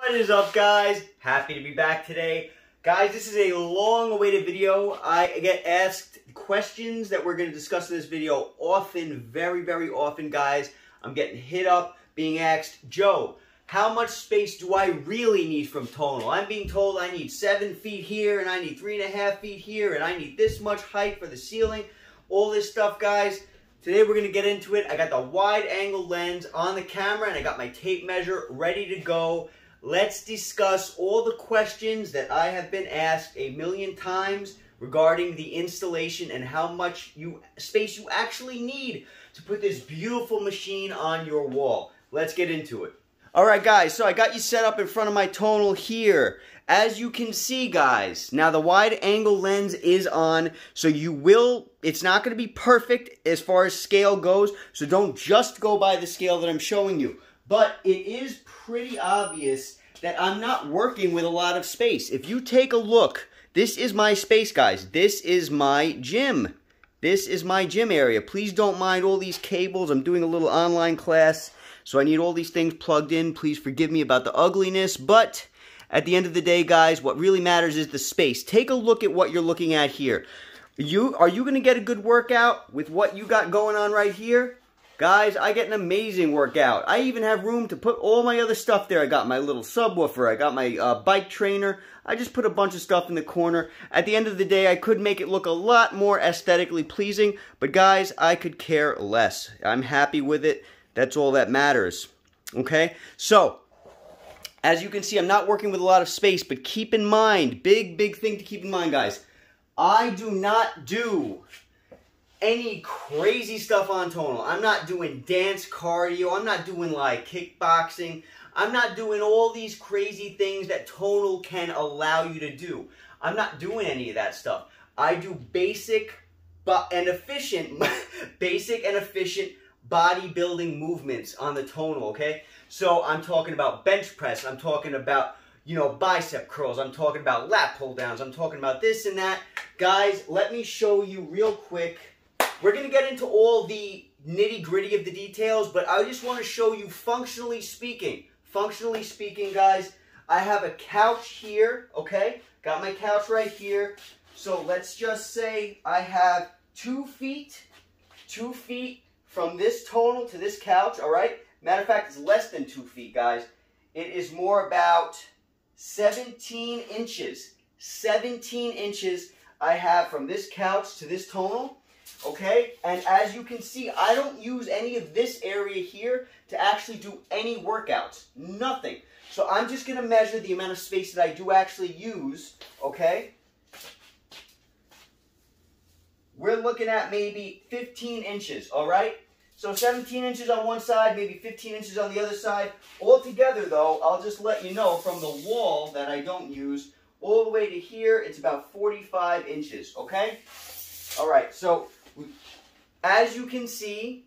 What is up, guys? Happy to be back today. Guys, this is a long-awaited video. I get asked questions that we're going to discuss in this video often, very often, guys. I'm getting hit up, being asked, Joe, how much space do I really need from Tonal? I'm being told I need 7 feet here, and I need 3.5 feet here, and I need this much height for the ceiling. All this stuff, guys. Today we're going to get into it. I got the wide-angle lens on the camera, and I got my tape measure ready to go. Let's discuss all the questions that I have been asked a million times regarding the installation and how much space you actually need to put this beautiful machine on your wall. Let's get into it. Alright guys, so I got you set up in front of my Tonal here. As you can see, guys, now the wide angle lens is on, so it's not going to be perfect as far as scale goes, so don't just go by the scale that I'm showing you. But it is pretty obvious that I'm not working with a lot of space. If you take a look, this is my space, guys. This is my gym. This is my gym area. Please don't mind all these cables. I'm doing a little online class, so I need all these things plugged in. Please forgive me about the ugliness, but at the end of the day, guys, what really matters is the space. Take a look at what you're looking at here. Are you going to get a good workout with what you got going on right here? Guys, I get an amazing workout. I even have room to put all my other stuff there. I got my little subwoofer. I got my bike trainer. I just put a bunch of stuff in the corner. At the end of the day, I could make it look a lot more aesthetically pleasing. But guys, I could care less. I'm happy with it. That's all that matters. Okay? So, as you can see, I'm not working with a lot of space. But keep in mind, big thing to keep in mind, guys. I do not do any crazy stuff on Tonal. I'm not doing dance cardio. I'm not doing like kickboxing. I'm not doing all these crazy things that Tonal can allow you to do. I'm not doing any of that stuff. I do basic and efficient bodybuilding movements on the Tonal, okay? So I'm talking about bench press. I'm talking about, bicep curls. I'm talking about lat pull downs. I'm talking about this and that. Guys, let me show you real quick. We're going to get into all the nitty-gritty of the details, but I just want to show you functionally speaking. Functionally speaking, guys, I have a couch here, okay? Got my couch right here. So let's just say I have 2 feet from this Tonal to this couch, all right? Matter of fact, it's less than 2 feet, guys. It is more about 17 inches. 17 inches I have from this couch to this Tonal. Okay, and as you can see, I don't use any of this area here to actually do any workouts. Nothing. So I'm just going to measure the amount of space that I do actually use, okay? We're looking at maybe 15 inches, all right? So 17 inches on one side, maybe 15 inches on the other side. Altogether, though, I'll just let you know from the wall that I don't use all the way to here, it's about 45 inches, okay? All right, so as you can see,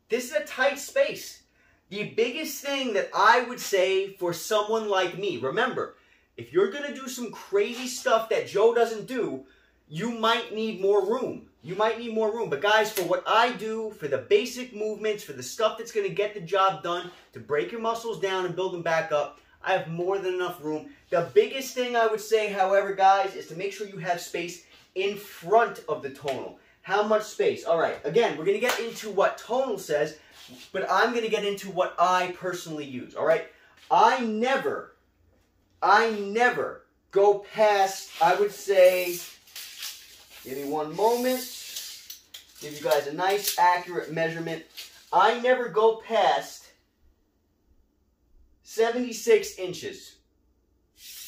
this is a tight space. The biggest thing that I would say for someone like me, remember, if you're going to do some crazy stuff that Joe doesn't do, you might need more room. You might need more room. But guys, for what I do, for the basic movements, for the stuff that's going to get the job done, to break your muscles down and build them back up, I have more than enough room. The biggest thing I would say, however, guys, is to make sure you have space in front of the Tonal. How much space? All right, again, we're going to get into what Tonal says, but I'm going to get into what I personally use, all right? I never go past, I would say, give me one moment, give you guys a nice, accurate measurement. I never go past 76 inches.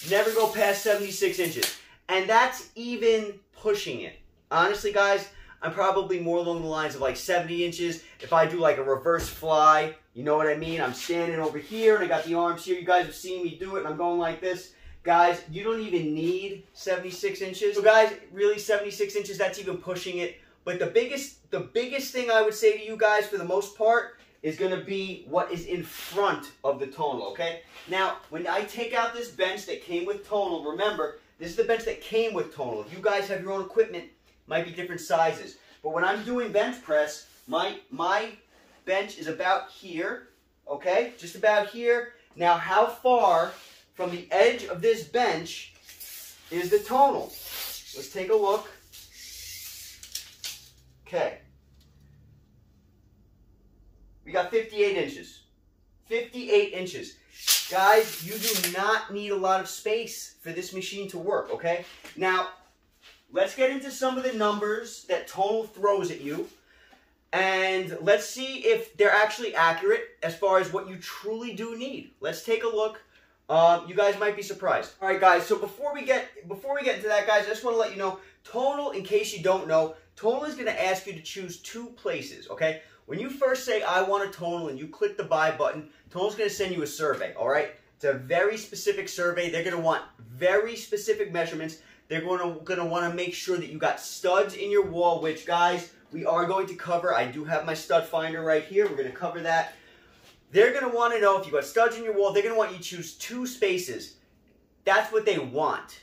Never go past 76 inches. And that's even pushing it. Honestly, guys, I'm probably more along the lines of like 70 inches. If I do like a reverse fly, you know what I mean? I'm standing over here and I got the arms here. You guys have seen me do it and I'm going like this. Guys, you don't even need 76 inches. So guys, really 76 inches, that's even pushing it. But the biggest thing I would say to you guys for the most part is going to be what is in front of the Tonal, okay? Now, when I take out this bench that came with Tonal, remember, this is the bench that came with Tonal. If you guys have your own equipment, might be different sizes. But when I'm doing bench press, my bench is about here, okay? Just about here. Now, how far from the edge of this bench is the tonal? Let's take a look. Okay. We got 58 inches. 58 inches. Guys, you do not need a lot of space for this machine to work, okay? Now, let's get into some of the numbers that Tonal throws at you. And let's see if they're actually accurate as far as what you truly do need. Let's take a look. You guys might be surprised. All right, guys, so before we get into that, guys, I just want to let you know, Tonal, in case you don't know, Tonal is going to ask you to choose 2 places, okay? When you first say, I want a Tonal, and you click the buy button, Tonal's going to send you a survey, all right? It's a very specific survey. They're going to want very specific measurements. They're going to want to make sure that you got studs in your wall, which, guys, we are going to cover. I do have my stud finder right here. We're going to cover that. They're going to want to know if you got studs in your wall. They're going to want you to choose 2 spaces. That's what they want.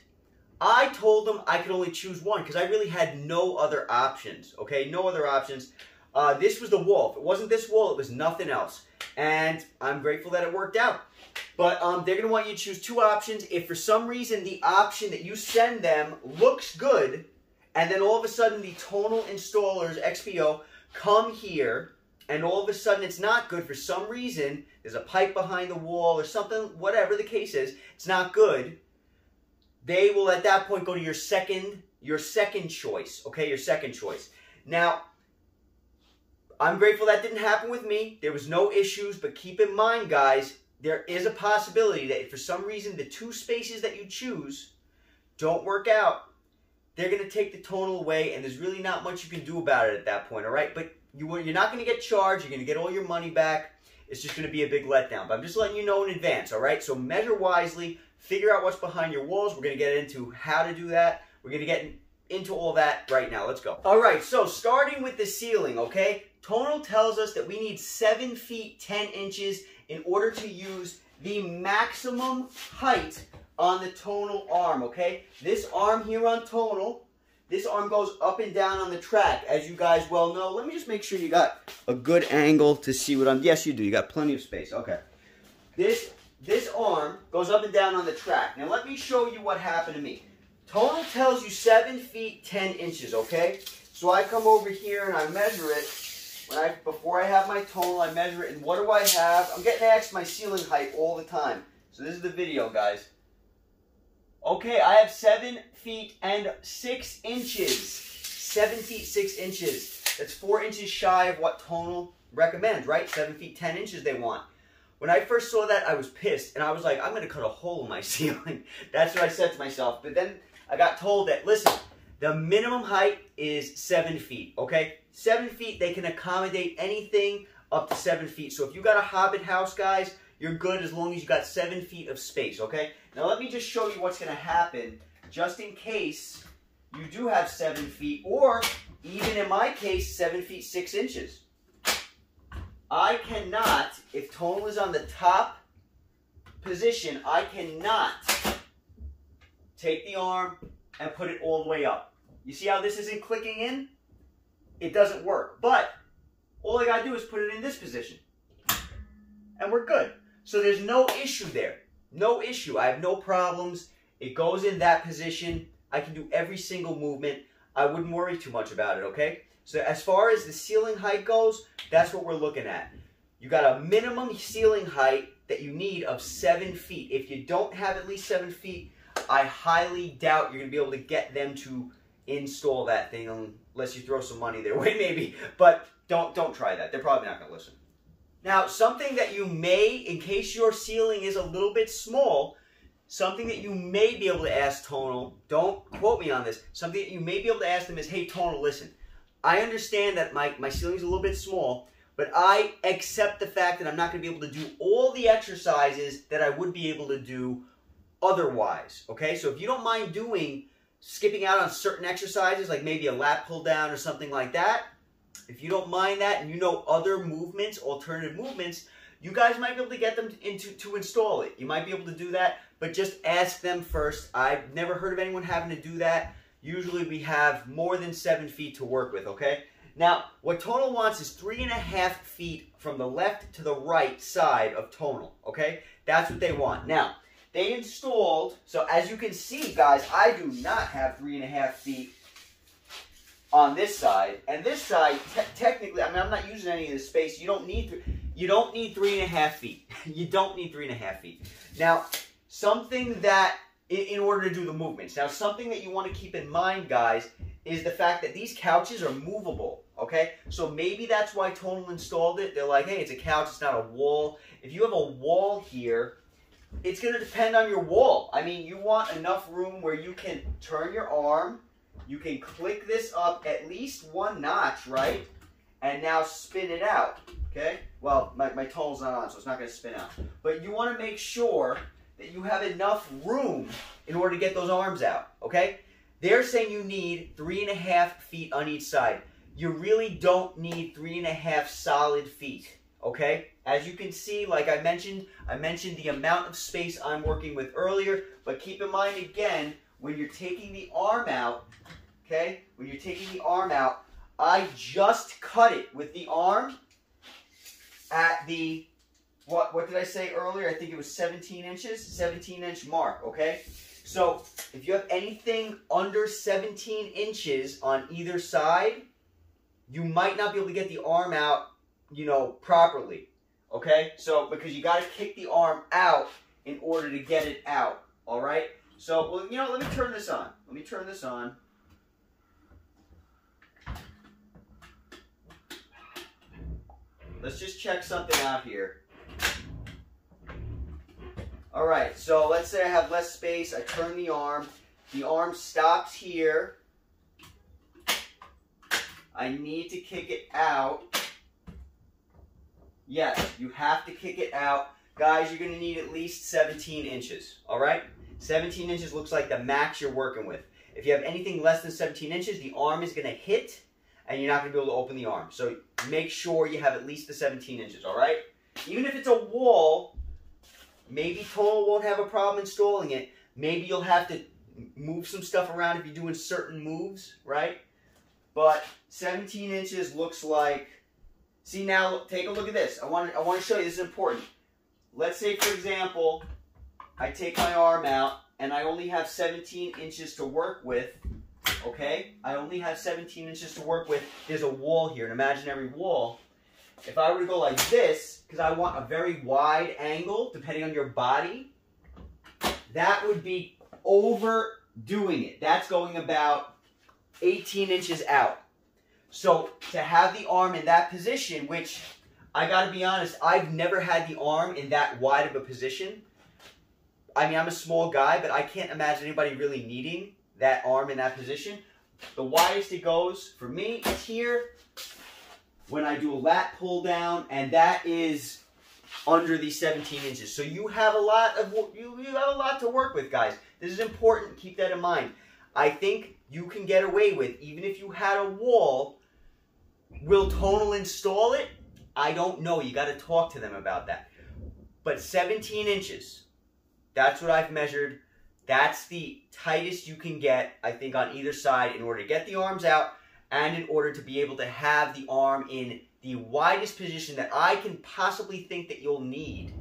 I told them I could only choose 1 because I really had no other options, okay? No other options. This was the wall. If it wasn't this wall, it was nothing else. And I'm grateful that it worked out. But they're going to want you to choose 2 options. If for some reason the option that you send them looks good, and then all of a sudden the Tonal installers, XPO, come here, and all of a sudden it's not good for some reason, there's a pipe behind the wall or something, whatever the case is, it's not good, they will at that point go to your second choice, okay, your second choice. Now, I'm grateful that didn't happen with me. There was no issues, but keep in mind, guys, there is a possibility that if for some reason the 2 spaces that you choose don't work out, they're going to take the Tonal away, and there's really not much you can do about it at that point, all right? But you're not going to get charged. You're going to get all your money back. It's just going to be a big letdown. But I'm just letting you know in advance, all right? So measure wisely. Figure out what's behind your walls. We're going to get into how to do that. We're going to get into all that right now. Let's go. All right, so starting with the ceiling, okay? Tonal tells us that we need 7 feet 10 inches in order to use the maximum height on the Tonal arm, okay? This arm here on Tonal, this arm goes up and down on the track, as you guys well know. Let me just make sure you got a good angle to see what I'm... Yes, you do. You got plenty of space. Okay. This arm goes up and down on the track. Now, let me show you what happened to me. Tonal tells you 7 feet 10 inches, okay? So I come over here and I measure it. Before I have my Tonal, I measure it. And what do I have? I'm getting asked my ceiling height all the time. So this is the video, guys. Okay, I have 7 feet and 6 inches. 7 feet 6 inches. That's 4 inches shy of what Tonal recommends, right? 7 feet 10 inches they want. When I first saw that, I was pissed, and I was like, I'm going to cut a hole in my ceiling. That's what I said to myself. But then I got told that, listen, the minimum height is 7 feet, okay? 7 feet, they can accommodate anything up to 7 feet. So if you got a Hobbit house, guys, you're good as long as you got 7 feet of space, okay? Now let me just show you what's going to happen just in case you do have 7 feet, or even in my case, 7 feet 6 inches. I cannot, if Tonal is on the top position, I cannot take the arm and put it all the way up. You see how this isn't clicking in? It doesn't work. But all I got to do is put it in this position. And we're good. So there's no issue there. No issue. I have no problems. It goes in that position. I can do every single movement. I wouldn't worry too much about it, okay? So as far as the ceiling height goes, that's what we're looking at. You got a minimum ceiling height that you need of 7 feet. If you don't have at least 7 feet, I highly doubt you're going to be able to get them to install that thing unless you throw some money their way, maybe. But don't try that. They're probably not going to listen. Now, something that you may, in case your ceiling is a little bit small, something that you may be able to ask Tonal, don't quote me on this, something that you may be able to ask them is, hey, Tonal, listen, I understand that my ceiling's a little bit small, but I accept the fact that I'm not going to be able to do all the exercises that I would be able to do otherwise, okay? So if you don't mind skipping out on certain exercises, like maybe a lat pull down or something like that, if you don't mind that and you know other movements, alternative movements, you guys might be able to get them to install it. You might be able to do that, but just ask them first. I've never heard of anyone having to do that. Usually we have more than 7 feet to work with, okay? Now, what Tonal wants is 3.5 feet from the left to the right side of Tonal, okay? That's what they want. Now, they installed, so as you can see, guys, I do not have 3.5 feet on this side. And this side, technically, I mean, I'm not using any of this space. You don't need 3.5 feet. You don't need 3.5 feet. Now, something that, in order to do the movements, now something that you want to keep in mind, guys, is the fact that these couches are movable, okay? So maybe that's why Tonal installed it. They're like, hey, it's a couch, it's not a wall. If you have a wall here, it's going to depend on your wall. I mean, you want enough room where you can turn your arm, you can click this up at least 1 notch, right? And now spin it out, okay? Well, my Tonal's not on, so it's not going to spin out. But you want to make sure that you have enough room in order to get those arms out, okay? They're saying you need 3.5 feet on each side. You really don't need 3.5 solid feet, okay? As you can see, like I mentioned the amount of space I'm working with earlier, but keep in mind again, when you're taking the arm out, okay? When you're taking the arm out, I just cut it with the arm at the, what did I say earlier? I think it was 17 inches, 17-inch mark, okay? So if you have anything under 17 inches on either side, you might not be able to get the arm out, you know, properly, okay? So, because you got to kick the arm out in order to get it out, all right? So, well, you know, let me turn this on. Let me turn this on. Let's just check something out here. All right, so let's say I have less space. I turn the arm stops here. I need to kick it out. Yes, you have to kick it out. Guys, you're going to need at least 17 inches, all right? 17 inches looks like the max you're working with. If you have anything less than 17 inches, the arm is going to hit, and you're not going to be able to open the arm. So make sure you have at least the 17 inches, all right? Even if it's a wall, maybe Tonal won't have a problem installing it. Maybe you'll have to move some stuff around if you're doing certain moves, right? But 17 inches looks like... See now, take a look at this. I want to show you, this is important. Let's say, for example, I take my arm out and I only have 17 inches to work with, okay? I only have 17 inches to work with. There's a wall here, an imaginary wall. If I were to go like this, because I want a very wide angle, depending on your body, that would be overdoing it. That's going about 18 inches out. So to have the arm in that position, which I got to be honest, I've never had the arm in that wide of a position. I mean, I'm a small guy, but I can't imagine anybody really needing that arm in that position. The widest it goes for me is here when I do a lat pull down, and that is under the 17 inches. So you have a lot to work with, guys. This is important. Keep that in mind. I think you can get away with, even if you had a wall. Will Tonal install it? I don't know. You got to talk to them about that. But 17 inches, that's what I've measured. That's the tightest you can get, I think, on either side in order to get the arms out and in order to be able to have the arm in the widest position that I can possibly think that you'll need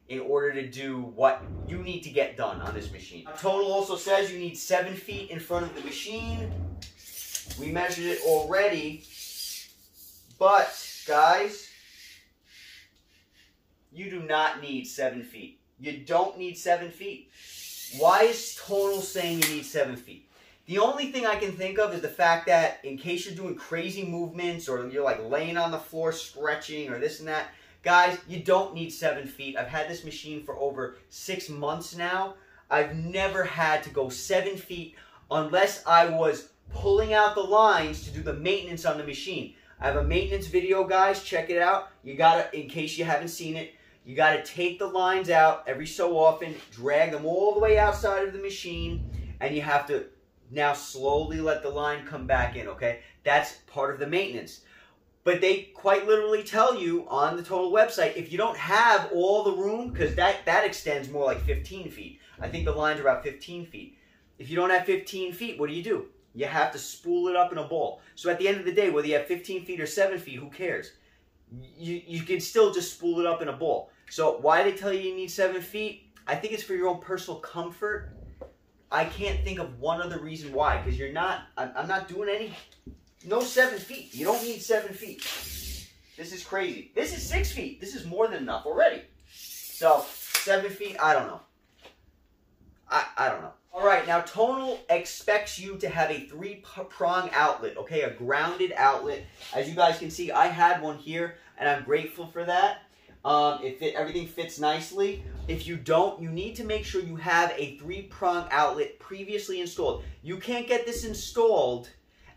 in order to do what you need to get done on this machine. Tonal also says you need 7 feet in front of the machine. We measured it already. But, guys, you do not need 7 feet. You don't need 7 feet. Why is Tonal saying you need 7 feet? The only thing I can think of is the fact that in case you're doing crazy movements or you're like laying on the floor stretching or this and that, guys, you don't need 7 feet. I've had this machine for over 6 months now. I've never had to go 7 feet unless I was pulling out the lines to do the maintenance on the machine. I have a maintenance video, guys. Check it out. You gotta, in case you haven't seen it, you gotta take the lines out every so often, drag them all the way outside of the machine, and you have to now slowly let the line come back in, okay? That's part of the maintenance. But they quite literally tell you on the Tonal website, if you don't have all the room, because that extends more like 15 feet. I think the lines are about 15 feet. If you don't have 15 feet, what do? you have to spool it up in a ball. So at the end of the day, whether you have 15 feet or 7 feet, who cares? You can still just spool it up in a ball. So why they tell you need 7 feet? I think it's for your own personal comfort. I can't think of one other reason why, because I'm not doing no 7 feet. You don't need 7 feet. This is crazy. This is 6 feet. This is more than enough already. So 7 feet, I don't know. I don't know. All right, now Tonal expects you to have a 3-prong outlet, okay, a grounded outlet. As you guys can see, I had one here, and I'm grateful for that. Everything fits nicely. If you don't, you need to make sure you have a 3-prong outlet previously installed. You can't get this installed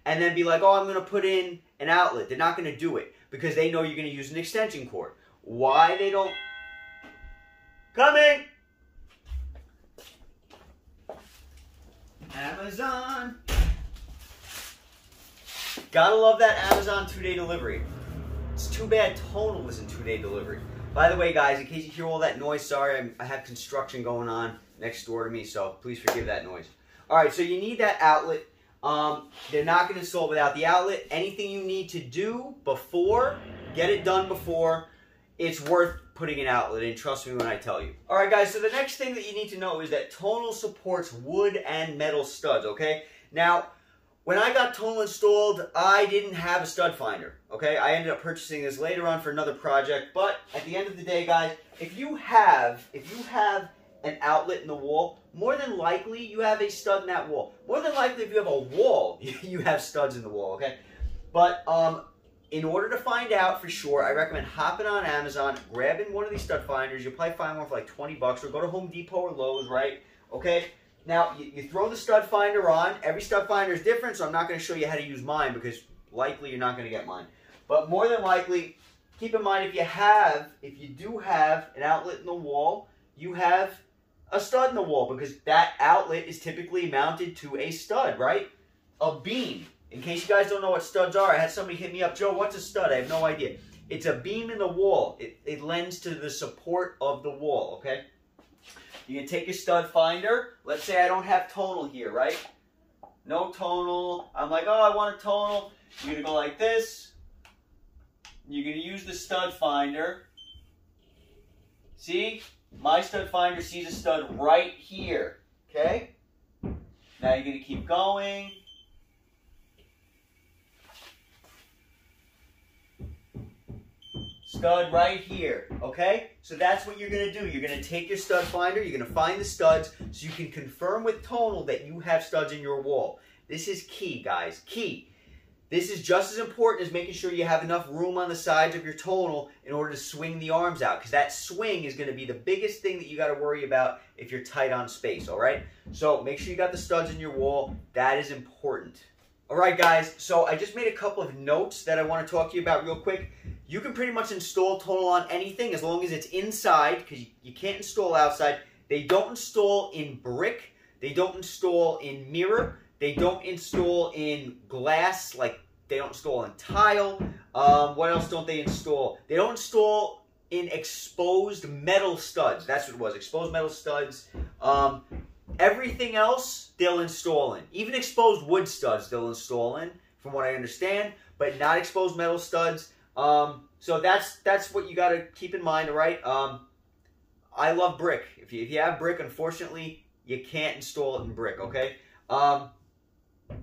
and then be like, oh, I'm going to put in an outlet. They're not going to do it because they know you're going to use an extension cord. Why they don't... Coming! Amazon. Gotta love that Amazon 2-day delivery. It's too bad Tonal isn't 2-day delivery. By the way, guys, in case you hear all that noise, sorry, I have construction going on next door to me, so please forgive that noise. All right, so you need that outlet. They're not going to install without the outlet. Anything you need to do before, get it done before. It's worth putting an outlet in, trust me when I tell you. All right, guys, so the next thing that you need to know is that Tonal supports wood and metal studs, okay? Now, when I got Tonal installed, I didn't have a stud finder, okay? I ended up purchasing this later on for another project, but at the end of the day, guys, if you have an outlet in the wall, more than likely you have a stud in that wall. More than likely, if you have a wall, you have studs in the wall, okay? But in order to find out for sure, I recommend hopping on Amazon, grabbing one of these stud finders. You'll probably find one for like 20 bucks, or go to Home Depot or Lowe's, right? Okay? Now, you throw the stud finder on. Every stud finder is different, so I'm not going to show you how to use mine because likely you're not going to get mine. But more than likely, keep in mind if you do have an outlet in the wall, you have a stud in the wall because that outlet is typically mounted to a stud, right? A beam. In case you guys don't know what studs are, I had somebody hit me up, Joe, what's a stud? I have no idea. It's a beam in the wall. It lends to the support of the wall, okay? You can take your stud finder. Let's say I don't have Tonal here, right? No Tonal. I'm like, oh, I want a Tonal. You're going to go like this. You're going to use the stud finder. See? My stud finder sees a stud right here, okay? Now you're going to keep going. Stud right here, okay? So that's what you're going to do. You're going to take your stud finder, you're going to find the studs so you can confirm with Tonal that you have studs in your wall. This is key, guys. Key. This is just as important as making sure you have enough room on the sides of your Tonal in order to swing the arms out, because that swing is going to be the biggest thing that you got to worry about if you're tight on space, all right? So make sure you got the studs in your wall. That is important. All right, guys, so I just made a couple of notes that I want to talk to you about real quick. You can pretty much install Tonal on anything as long as it's inside, because you can't install outside. They don't install in brick. They don't install in mirror. They don't install in glass, like they don't install in tile. What else don't they install? They don't install in exposed metal studs. That's what it was, exposed metal studs. Everything else, they'll install in. Even exposed wood studs, they'll install in, from what I understand, but not exposed metal studs. So that's what you got to keep in mind, all right? I love brick. If you have brick, unfortunately, you can't install it in brick, okay?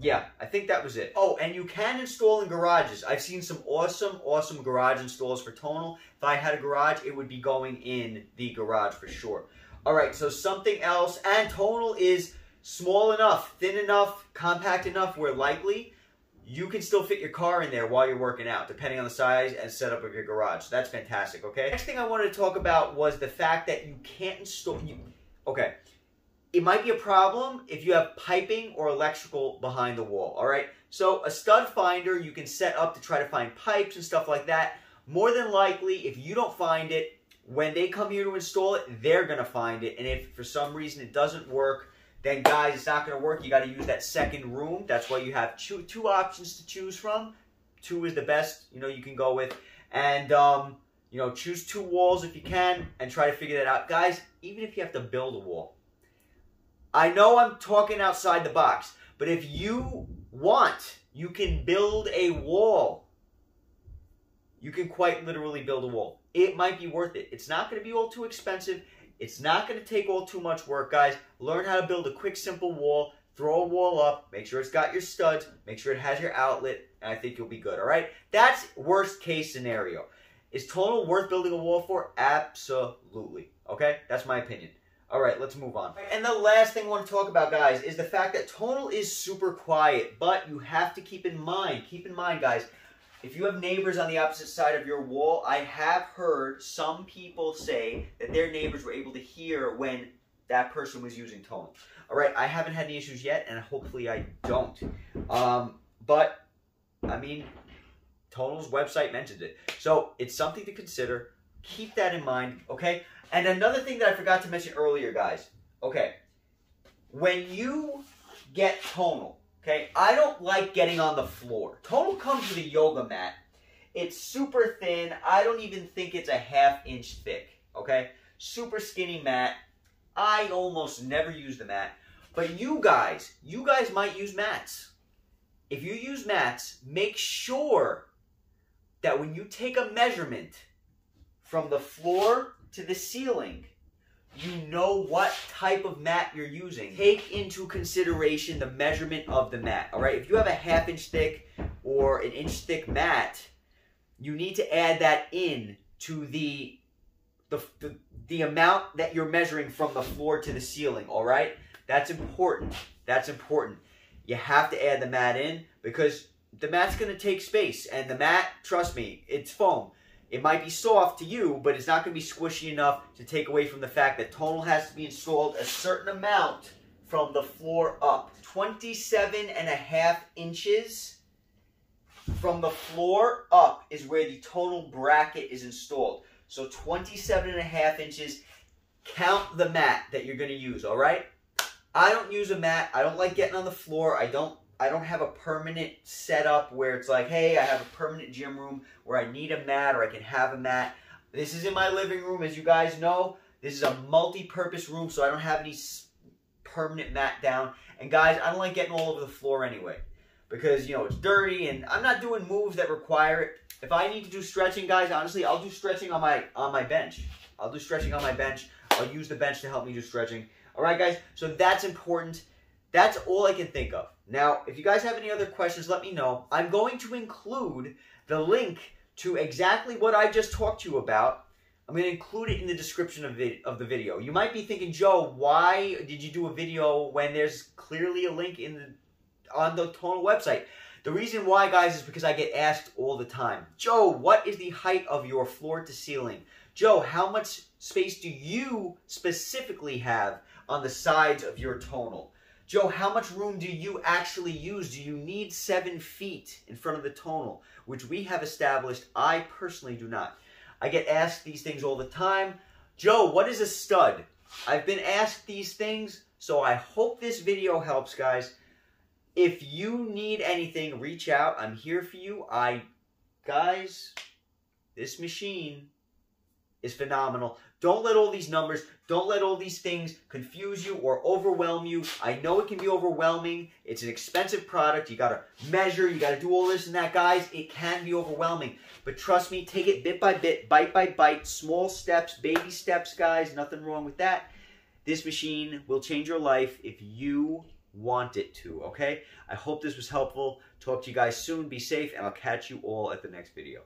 Yeah, I think that was it. Oh, and you can install in garages. I've seen some awesome garage installs for Tonal. If I had a garage, it would be going in the garage for sure. All right, so something else, and Tonal is small enough, thin enough, compact enough where likely you can still fit your car in there while you're working out, depending on the size and setup of your garage. So that's fantastic, okay? Next thing I wanted to talk about was the fact that you can't install... Okay, it might be a problem if you have piping or electrical behind the wall, all right? So a stud finder you can set up to try to find pipes and stuff like that. More than likely, if you don't find it, when they come here to install it, they're going to find it. And if for some reason it doesn't work, then guys, it's not going to work. You got to use that second room. That's why you have two options to choose from. 2 is the best, you can go with. And, choose 2 walls if you can and try to figure that out. Guys, even if you have to build a wall. I know I'm talking outside the box, but if you want, you can build a wall. You can quite literally build a wall. It might be worth it. It's not going to be all too expensive. It's not going to take all too much work, guys. Learn how to build a quick, simple wall. Throw a wall up. Make sure it's got your studs. Make sure it has your outlet. And I think you'll be good, all right? That's worst case scenario. Is Tonal worth building a wall for? Absolutely. Okay? That's my opinion. All right, let's move on. And the last thing I want to talk about, guys, is the fact that Tonal is super quiet. But you have to keep in mind, guys, if you have neighbors on the opposite side of your wall, I have heard some people say that their neighbors were able to hear when that person was using Tonal. All right, I haven't had any issues yet, and hopefully I don't. But, I mean, Tonal's website mentions it. So, it's something to consider. Keep that in mind, okay? And another thing that I forgot to mention earlier, guys. Okay, when you get Tonal, okay, I don't like getting on the floor. Tonal comes with a yoga mat. It's super thin. I don't even think it's a ½ inch thick, okay? Super skinny mat. I almost never use the mat. But you guys might use mats. If you use mats, make sure that when you take a measurement from the floor to the ceiling, you know what type of mat you're using. Take into consideration the measurement of the mat, all right? If you have a ½ inch thick or an inch thick mat, you need to add that in to the amount that you're measuring from the floor to the ceiling, all right? That's important. That's important. You have to add the mat in because the mat's going to take space. And the mat, trust me, it's foam. It might be soft to you, but it's not going to be squishy enough to take away from the fact that Tonal has to be installed a certain amount from the floor up. 27½ inches from the floor up is where the Tonal bracket is installed. So 27½ inches, count the mat that you're going to use, all right? I don't use a mat. I don't like getting on the floor. I don't have a permanent setup where it's like, hey, I have a permanent gym room where I need a mat or I can have a mat. This is in my living room, as you guys know. This is a multi-purpose room, so I don't have any permanent mat down. And guys, I don't like getting all over the floor anyway because, you know, it's dirty and I'm not doing moves that require it. If I need to do stretching, guys, honestly, I'll do stretching on my bench. I'll do stretching on my bench. I'll use the bench to help me do stretching. All right, guys, so that's important. That's all I can think of. Now, if you guys have any other questions, let me know. I'm going to include the link to exactly what I just talked to you about. I'm going to include it in the description of the video. You might be thinking, Joe, why did you do a video when there's clearly a link on the Tonal website? The reason why, guys, is because I get asked all the time, Joe, what is the height of your floor to ceiling? Joe, how much space do you specifically have on the sides of your Tonal? Joe, how much room do you actually use? Do you need 7 feet in front of the Tonal? Which we have established, I personally do not. I get asked these things all the time. Joe, what is a stud? I've been asked these things, so I hope this video helps, guys. If you need anything, reach out. I'm here for you. Guys, this machine is phenomenal. Don't let all these numbers, don't let all these things confuse you or overwhelm you. I know it can be overwhelming. It's an expensive product. You got to measure. You got to do all this and that, guys. It can be overwhelming. But trust me, take it bit by bit, bite by bite, small steps, baby steps, guys. Nothing wrong with that. This machine will change your life if you want it to, okay? I hope this was helpful. Talk to you guys soon. Be safe, and I'll catch you all at the next video.